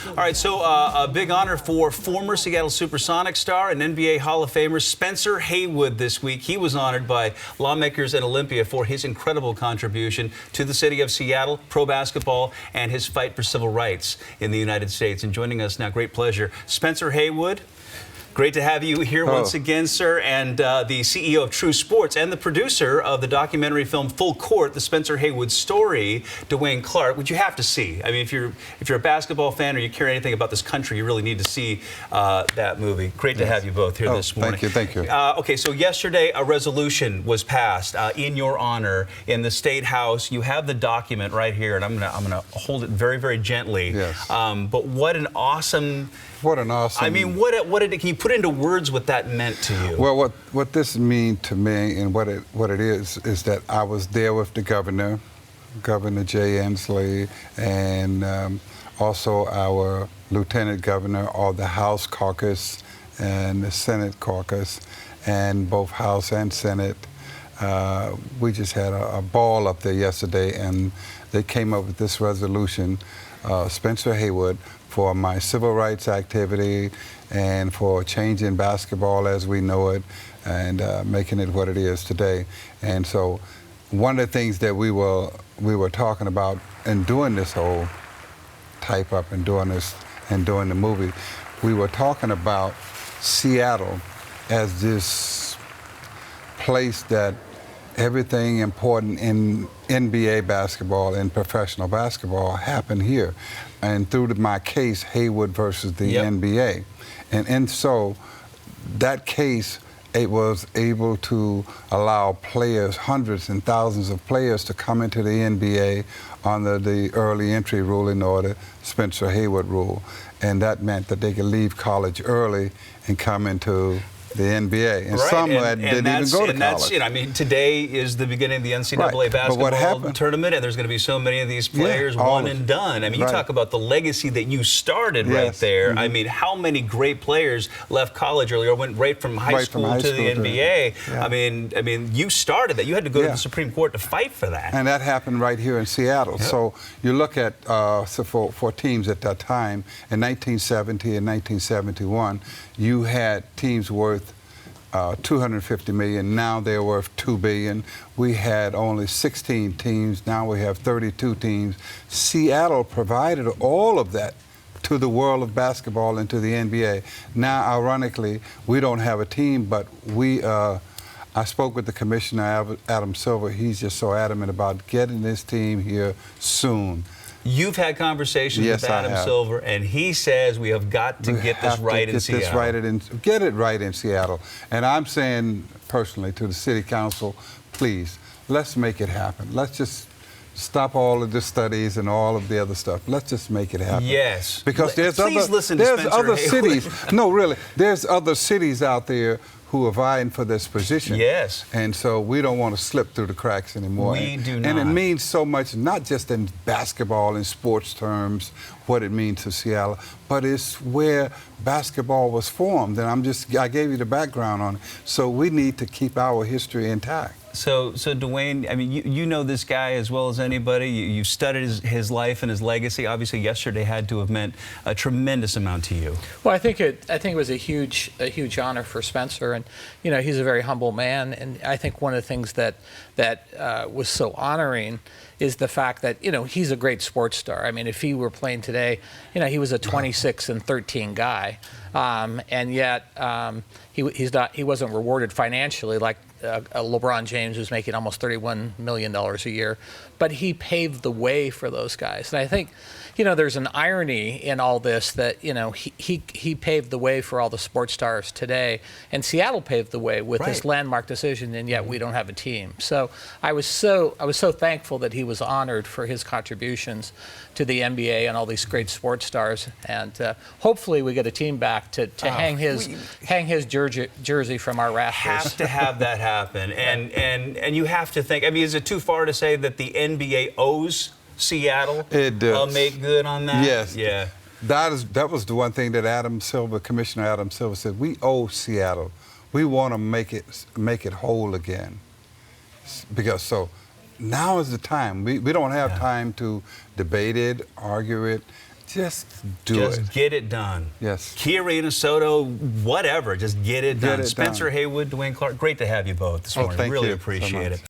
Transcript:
All right, so a big honor for former Seattle Supersonic star and NBA Hall of Famer Spencer Haywood this week. He was honored by lawmakers in Olympia for his incredible contribution to the city of Seattle, pro basketball, and his fight for civil rights in the United States. And joining us now, great pleasure, Spencer Haywood. Great to have you here once again, sir, and the CEO of True Sports and the producer of the documentary film Full Court, the Spencer Haywood story, Dwayne Clark, which you have to see. I mean, if you're a basketball fan or you care anything about this country, you really need to see that movie. Great to have you both here this morning. Thank you. Okay, so yesterday a resolution was passed in your honor in the State House. You have the document right here, and I'm gonna hold it very, very gently. Yes. But what an awesome. What an awesome. I mean, what did it? Can you put into words what that meant to you? Well, what this means to me and what it is that I was there with the governor, Governor Jay Inslee, and also our lieutenant governor of the House caucus and the Senate caucus, and both House and Senate. We just had a ball up there yesterday, and they came up with this resolution, Spencer Haywood, for my civil rights activity and for changing basketball as we know it and making it what it is today. And so one of the things that we were talking about in doing this whole type up and doing the movie, we were talking about Seattle as this place that everything important in NBA basketball and professional basketball happened here. And through my case, Haywood versus the NBA. And so that case, it was able to allow players, hundreds and thousands of players, to come into the NBA under the early entry rule in order, Spencer Haywood rule. And that meant that they could leave college early and come into the NBA, and some didn't even go to college. That's, I mean, today is the beginning of the NCAA basketball tournament, and there's going to be so many of these players one and done. I mean, you talk about the legacy that you started right there. I mean, how many great players left college early or went right from high school to the NBA? I mean, you started that. You had to go to the Supreme Court to fight for that. And that happened right here in Seattle. So you look at for teams at that time in 1970 and 1971, you had teams worth $250 million. Now they're worth $2 billion. We had only 16 teams. Now we have 32 teams. Seattle provided all of that to the world of basketball and to the NBA. Now, ironically, we don't have a team, but I spoke with the commissioner, Adam Silver. He's just so adamant about getting this team here soon. You've had conversations with Adam Silver, and he says we have got to get this right in Seattle. Get it right in Seattle. And I'm saying personally to the city council, please, let's make it happen. Let's just stop all of the studies and all of the other stuff. Let's just make it happen. Yes. Because there's other cities. No, really, there's other cities out there who are vying for this position. Yes. And so we don't want to slip through the cracks anymore. We do not. And it means so much, not just in basketball and sports terms, what it means to Seattle, but it's where basketball was formed. And I gave you the background on it. So we need to keep our history intact. So Dwayne, I mean, you know this guy as well as anybody. You studied his life and his legacy. Obviously, yesterday had to have meant a tremendous amount to you. Well, I think it was a huge honor for Spencer, and he's a very humble man. And I think one of the things that was so honoring is the fact that he's a great sports star. I mean, if he were playing today, he was a 26-13 guy, and yet he wasn't rewarded financially like LeBron James, who's making almost $31 million a year, but he paved the way for those guys. And I think, there's an irony in all this that, he paved the way for all the sports stars today, and Seattle paved the way with this landmark decision, and yet we don't have a team. So I was so thankful that he was honored for his contributions to the NBA and all these great sports stars, and hopefully we get a team back to hang his jersey from our rafters. Have to have that happen, and you have to think. I mean, is it too far to say that the NBA owes Seattle make good on that? Yes. Yeah. That was the one thing that Commissioner Adam Silver said. We owe Seattle. We want to make it whole again. Because now is the time. We don't have time to debate it, argue it, Just do Just it. get it done. Yes. Key Arena, Soto, whatever. Just get it done. Get it Spencer done. Haywood, Dwayne Clark, great to have you both this morning. Thank Really you so appreciate much. it.